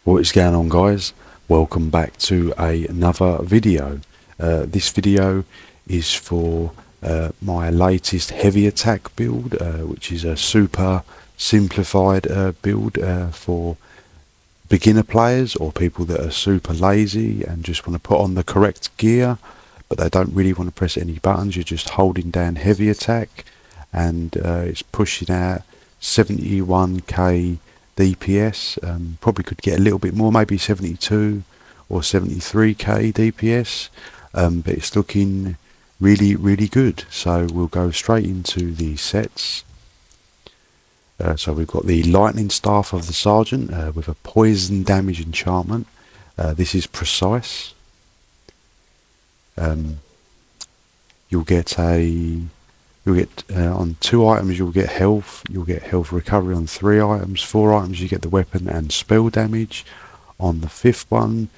What is going on, guys? Welcome back to another video. This video is for my latest heavy attack build, which is a super simplified build for beginner players or people that are super lazy and just want to put on the correct gear, but they don't really want to press any buttons. You're just holding down heavy attack, and it's pushing out 71k DPS. Probably could get a little bit more, maybe 72 or 73k DPS, but it's looking really good. So we'll go straight into the sets. So we've got the lightning staff of the sergeant with a poison damage enchantment. This is precise. You'll get on 2 items you'll get health recovery. On 3 items, 4 items you get the weapon and spell damage. On the 5th one,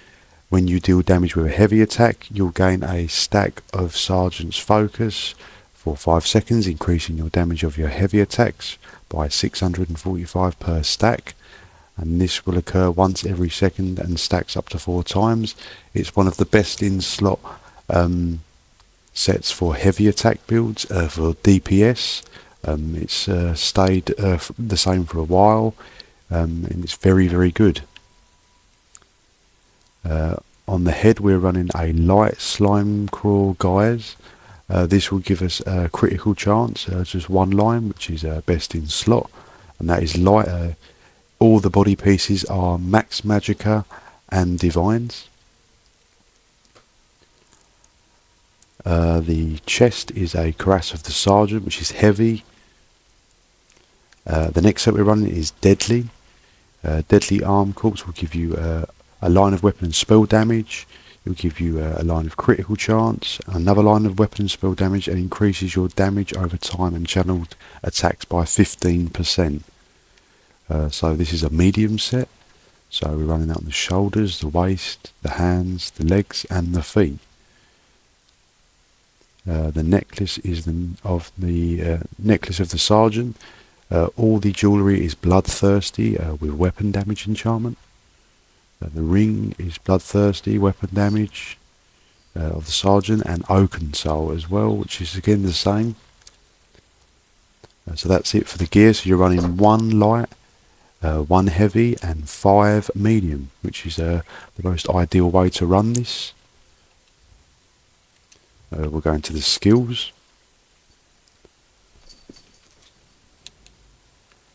when you deal damage with a heavy attack, you'll gain a stack of sergeant's focus for 5 seconds, increasing your damage of your heavy attacks by 645 per stack, and this will occur once every second and stacks up to 4 times. It's one of the best in slot sets for heavy attack builds for DPS. It's stayed the same for a while, and it's very good. On the head we're running a light slime crawl, guys. This will give us a critical chance, just 1 line, which is best in slot, and that is light. All the body pieces are max magicka and divines. The chest is a cuirass of the sergeant, which is heavy. The next set we're running is deadly. Deadly arm corpse will give you a line of weapon and spell damage. It will give you a line of critical chance, another line of weapon and spell damage, and increases your damage over time and channeled attacks by 15%. So this is a medium set. So we're running that on the shoulders, the waist, the hands, the legs, and the feet. The necklace is the necklace of the sergeant. All the jewellery is bloodthirsty with weapon damage enchantment. The ring is bloodthirsty, weapon damage of the sergeant, and oaken soul as well, which is again the same. So that's it for the gear. So you're running 1 light, 1 heavy, and 5 medium, which is the most ideal way to run this. We'll go into the skills.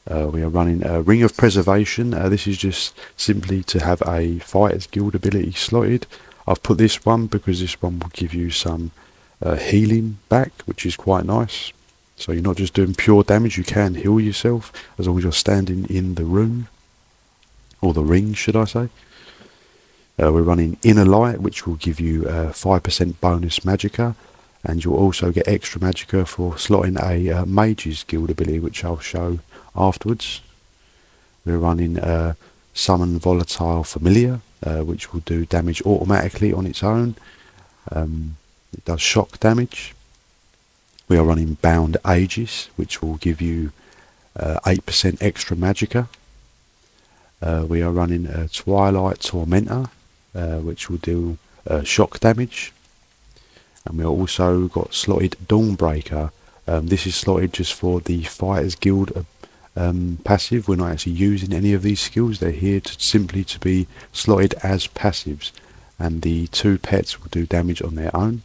We are running a Ring of Preservation. This is just simply to have a Fighter's Guild ability slotted. I've put this one because this one will give you some healing back, which is quite nice. So you're not just doing pure damage, you can heal yourself as long as you're standing in the room, or the ring should I say. We're running Inner Light, which will give you 5% bonus magicka, and you'll also get extra magicka for slotting a Mage's Guild ability, which I'll show afterwards. We're running Summon Volatile Familiar, which will do damage automatically on its own. It does shock damage. We are running Bound Aegis, which will give you 8% extra magicka. We are running Twilight Tormentor, which will do shock damage. And we also got slotted Dawnbreaker. This is slotted just for the Fighters Guild passive. We're not actually using any of these skills. They're here simply to be slotted as passives, and the 2 pets will do damage on their own.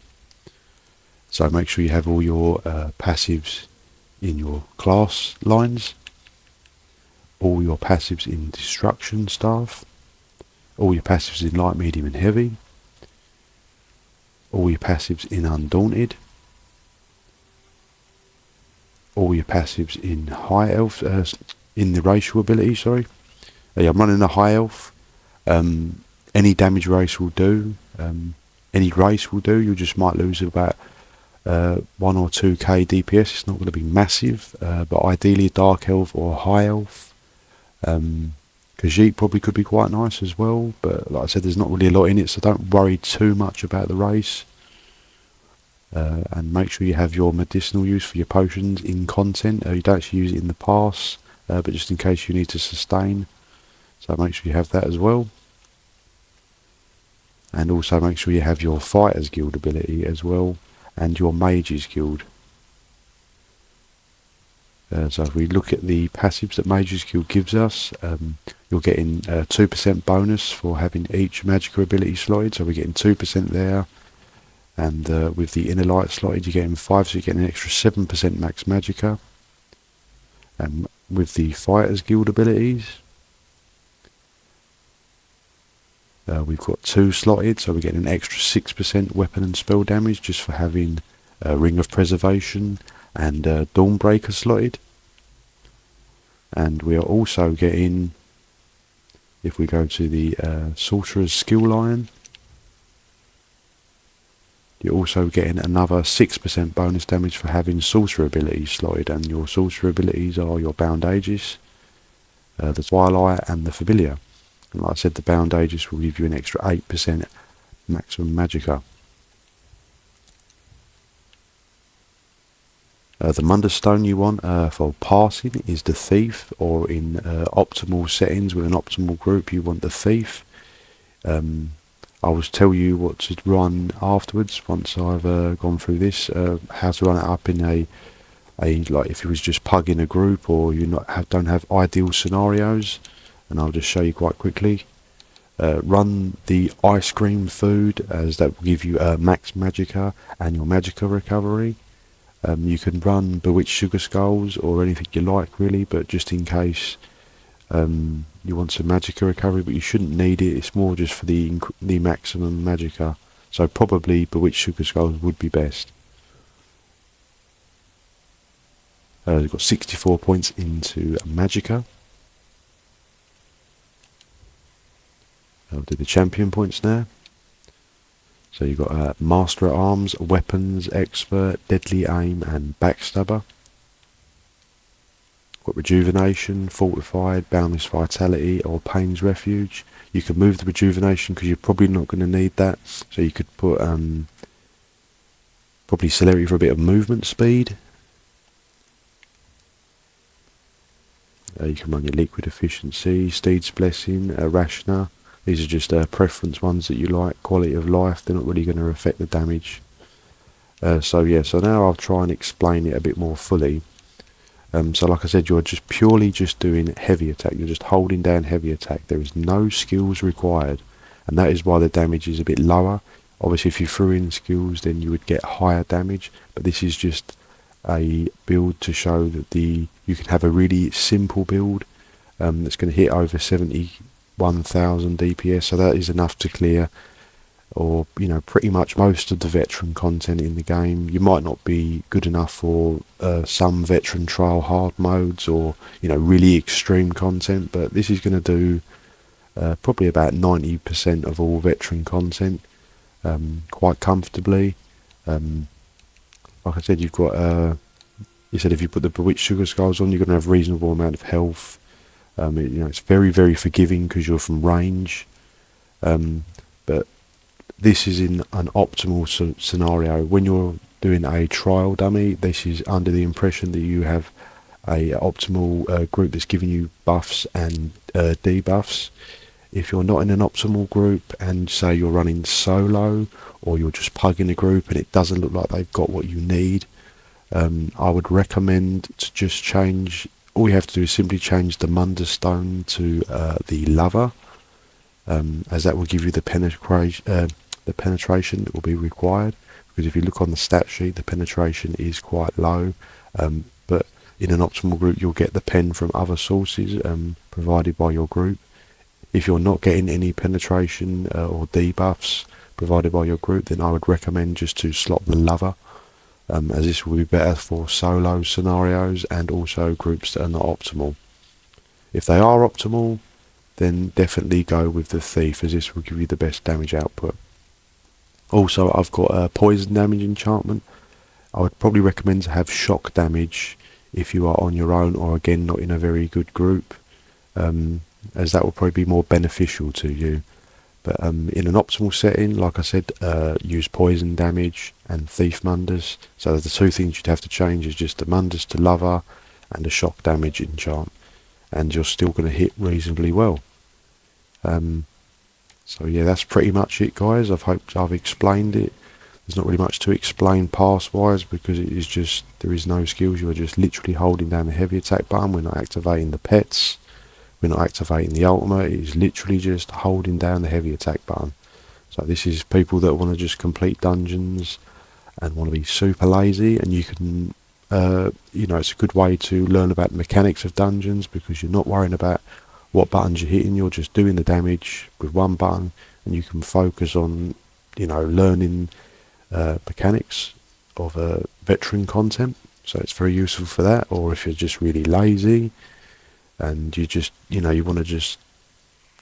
So make sure you have all your passives in your class lines, all your passives in Destruction Staff, all your passives in Light, Medium and Heavy, all your passives in Undaunted, all your passives in High Elf, in the racial ability, sorry. Yeah, I'm running a High Elf. Any damage race will do, any race will do. You just might lose about 1 or 2k DPS. It's not going to be massive, but ideally a Dark Elf or a High Elf. Khajiit probably could be quite nice as well, but like I said, there's not really a lot in it, so don't worry too much about the race. And make sure you have your medicinal use for your potions in content. You don't actually use it in the pass, but just in case you need to sustain. So make sure you have that as well. and also make sure you have your Fighters Guild ability as well, and your Mages Guild. So if we look at the passives that Mages Guild gives us, you're getting 2% bonus for having each Magicka ability slotted, so we're getting 2% there. And with the Inner Light slotted, you're getting 5, so you're getting an extra 7% max Magicka. And with the Fighters Guild abilities, we've got 2 slotted, so we're getting an extra 6% weapon and spell damage just for having Ring of Preservation and Dawnbreaker slotted. And we are also getting, if we go to the Sorcerer's skill line, you're also getting another 6% bonus damage for having Sorcerer abilities slotted, and your Sorcerer abilities are your Bound Aegis, the Twilight and the Familiar. And like I said, the Bound Aegis will give you an extra 8% maximum Magicka. The Mundus Stone you want for passing is the Thief, or in optimal settings with an optimal group you want the Thief. I will tell you what to run afterwards once I've gone through this, how to run it up in a like if it was just pug in a group, or you don't have ideal scenarios, and I'll just show you quite quickly. Run the ice cream food, as that will give you max Magicka and your Magicka recovery. You can run Bewitched Sugar Skulls or anything you like really, but just in case you want some Magicka recovery, but you shouldn't need it. It's more just for the maximum Magicka. So probably Bewitched Sugar Skulls would be best. We've got 64 points into Magicka. I'll do the champion points now. So you've got Master at Arms, Weapons, Expert, Deadly Aim and Backstabber. Got Rejuvenation, Fortified, Boundless Vitality or Pain's Refuge. You can move the Rejuvenation because you're probably not going to need that. So you could put probably Celerity for a bit of movement speed. You can run your Liquid Efficiency, Steed's Blessing, Rashna. These are just preference ones that you like. Quality of Life, they're not really going to affect the damage. So now I'll try and explain it a bit more fully. So like I said, you're just purely doing heavy attack. You're just holding down heavy attack. There is no skills required, and that is why the damage is a bit lower. Obviously, if you threw in skills, then you would get higher damage. But this is just a build to show that you can have a really simple build that's going to hit over 71,000 DPS. So that is enough to clear, or pretty much most of the veteran content in the game. You might not be good enough for some veteran trial hard modes, or really extreme content, but this is going to do probably about 90% of all veteran content quite comfortably. Like I said, you've got you said if you put the Bewitched Sugar Skulls on, you're going to have a reasonable amount of health. It's very, very forgiving because you're from range, but this is in an optimal scenario. When you're doing a trial dummy, this is under the impression that you have a optimal group that's giving you buffs and debuffs. If you're not in an optimal group, and say you're running solo, or you're just pugging a group and it doesn't look like they've got what you need, I would recommend to just change. All you have to do is simply change the Mundus Stone to the Lover, as that will give you the penetration that will be required. Because if you look on the stat sheet, the penetration is quite low, but in an optimal group you'll get the pen from other sources provided by your group. If you're not getting any penetration or debuffs provided by your group, then I would recommend just to slot the Lover, as this will be better for solo scenarios and also groups that are not optimal. If they are optimal, then definitely go with the Thief, as this will give you the best damage output. Also, I've got a poison damage enchantment. I would probably recommend to have shock damage if you are on your own, or again not in a very good group, as that will probably be more beneficial to you. But in an optimal setting, like I said, use poison damage and Thief Mundus. So the two things you'd have to change is just the Mundus to Lover and a shock damage enchant, and you're still going to hit reasonably well. So yeah, that's pretty much it, guys. I've hoped I've explained it. There's not really much to explain pass-wise because it is just, there is no skills. You are just literally holding down the heavy attack button. We're not activating the pets. We're not activating the ultimate. It is literally just holding down the heavy attack button. So this is people that want to just complete dungeons and want to be super lazy, and you can, it's a good way to learn about the mechanics of dungeons because you're not worrying about what buttons you're hitting. You're just doing the damage with one button, and you can focus on, learning mechanics of veteran content. So it's very useful for that. Or if you're just really lazy and you just, you want to just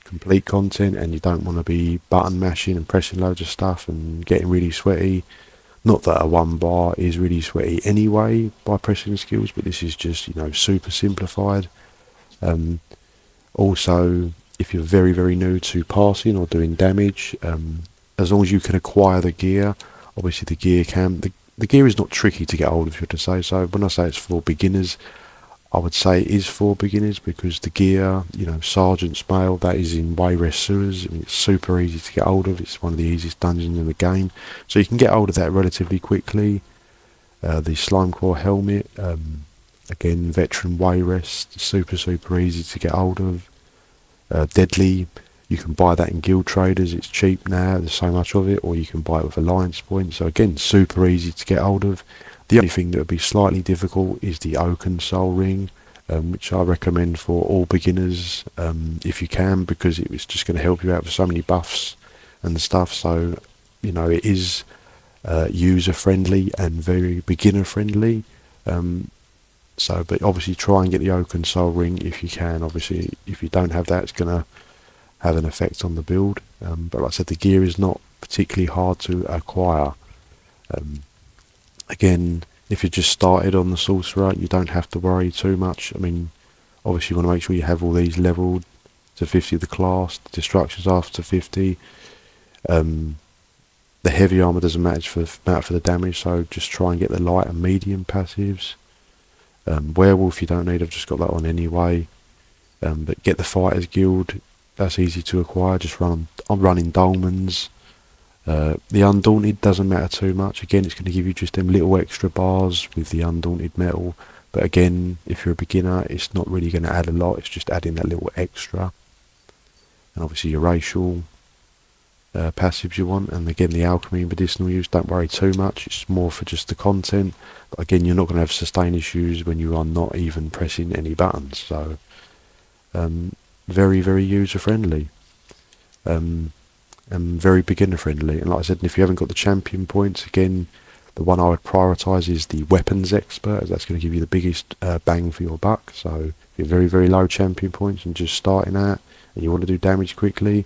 complete content and you don't want to be button mashing and pressing loads of stuff and getting really sweaty. Not that a one bar is really sweaty anyway by pressing skills, but this is just, super simplified. Also, if you're very, very new to passing or doing damage, as long as you can acquire the gear, obviously the gear the gear is not tricky to get hold of, if you to say so. When I say it's for beginners, I would say it is for beginners because the gear, Sergeant's Mail, that is in Wayrest Sewers. I mean, it's super easy to get hold of. It's one of the easiest dungeons in the game. So you can get hold of that relatively quickly. The Slimecore Helmet, again, Veteran Wayrest, super, super easy to get hold of. Deadly, you can buy that in Guild Traders. It's cheap now, there's so much of it, or you can buy it with Alliance points. So again, super easy to get hold of. The only thing that would be slightly difficult is the Oaken Soul Ring, which I recommend for all beginners if you can, because it's just going to help you out with so many buffs and stuff. So, it is user friendly and very beginner friendly. But obviously try and get the Oaken Soul Ring if you can. Obviously, if you don't have that, it's going to have an effect on the build. But like I said, the gear is not particularly hard to acquire. Again, if you just started on the Sorcerer, you don't have to worry too much. I mean, obviously you want to make sure you have all these leveled to 50 of the class, the destructions after 50. The heavy armor doesn't matter for the damage, so just try and get the light and medium passives. Werewolf you don't need, I've just got that on anyway. But get the Fighters Guild, that's easy to acquire. Just I'm running Dolmens. The Undaunted doesn't matter too much. Again, it's going to give you just them little extra bars with the Undaunted metal. But again, if you're a beginner, it's not really going to add a lot. It's just adding that little extra. And obviously your racial passives you want. And again, the alchemy and medicinal use, don't worry too much. It's more for just the content. But again, you're not going to have sustain issues when you are not even pressing any buttons. So very, very user friendly. And very beginner friendly. And like I said, if you haven't got the champion points, again, the one I would prioritise is the weapons expert, as that's going to give you the biggest bang for your buck. So if you're very, very low champion points and just starting out and you want to do damage quickly,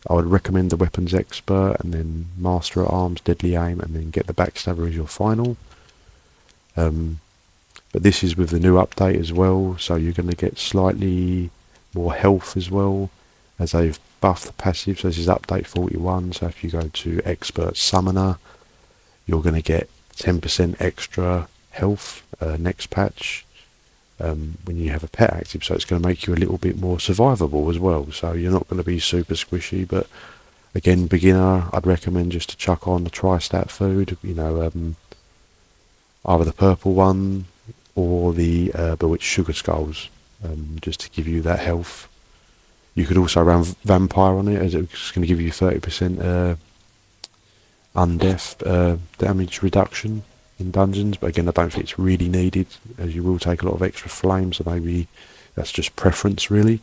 I would recommend the weapons expert, and then master at arms, deadly aim, and then get the backstabber as your final. But this is with the new update as well, so you're going to get slightly more health as well, as they've buffed the passive. So this is update 41, so if you go to expert summoner, you're going to get 10% extra health next patch when you have a pet active, so it's going to make you a little bit more survivable as well. So you're not going to be super squishy, but again, beginner, I'd recommend just to chuck on the tri-stat food, either the purple one or the bewitched sugar skulls, just to give you that health. You could also run vampire on it, as it's going to give you 30% undeath damage reduction in dungeons, but again, I don't think it's really needed, as you will take a lot of extra flames, so maybe that's just preference really.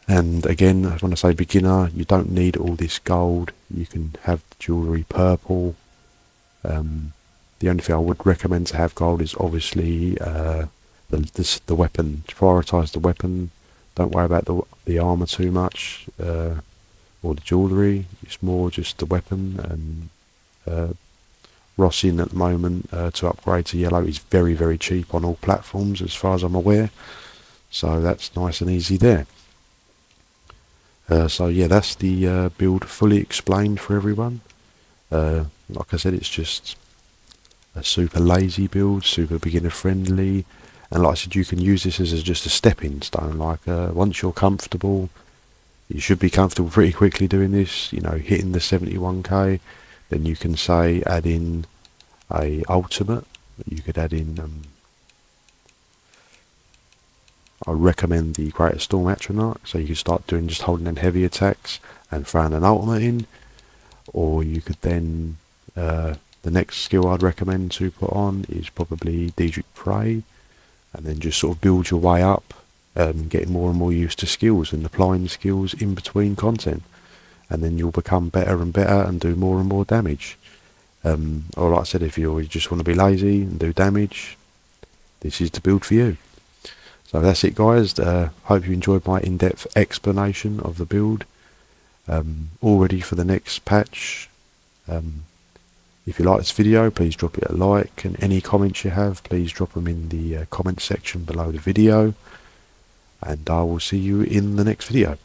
And again, when I say beginner, you don't need all this gold. You can have jewellery purple. The only thing I would recommend to have gold is obviously the weapon. To prioritise the weapon. Don't worry about the armour too much, or the jewellery. It's more just the weapon. And Rossin at the moment to upgrade to yellow is very, very cheap on all platforms as far as I'm aware. So that's nice and easy there. So yeah, that's the build fully explained for everyone. Like I said, it's just a super lazy build, super beginner friendly, and like I said, you can use this as just a stepping stone. Like once you're comfortable, You should be comfortable pretty quickly doing this, you know, hitting the 71k. Then you can say add in a ultimate. You could add in, I recommend the Greater Storm Atronach, so you can start doing just holding in heavy attacks and throwing an ultimate in. Or you could then, the next skill I'd recommend to put on is probably Daedric Prey, and then just sort of build your way up, getting more and more used to skills and applying skills in between content, and then you'll become better and better and do more and more damage. Or like I said, if you just want to be lazy and do damage, this is the build for you. So that's it, guys. Hope you enjoyed my in-depth explanation of the build. All ready for the next patch. If you like this video, please drop it a like, and any comments you have, please drop them in the comment section below the video, and I will see you in the next video.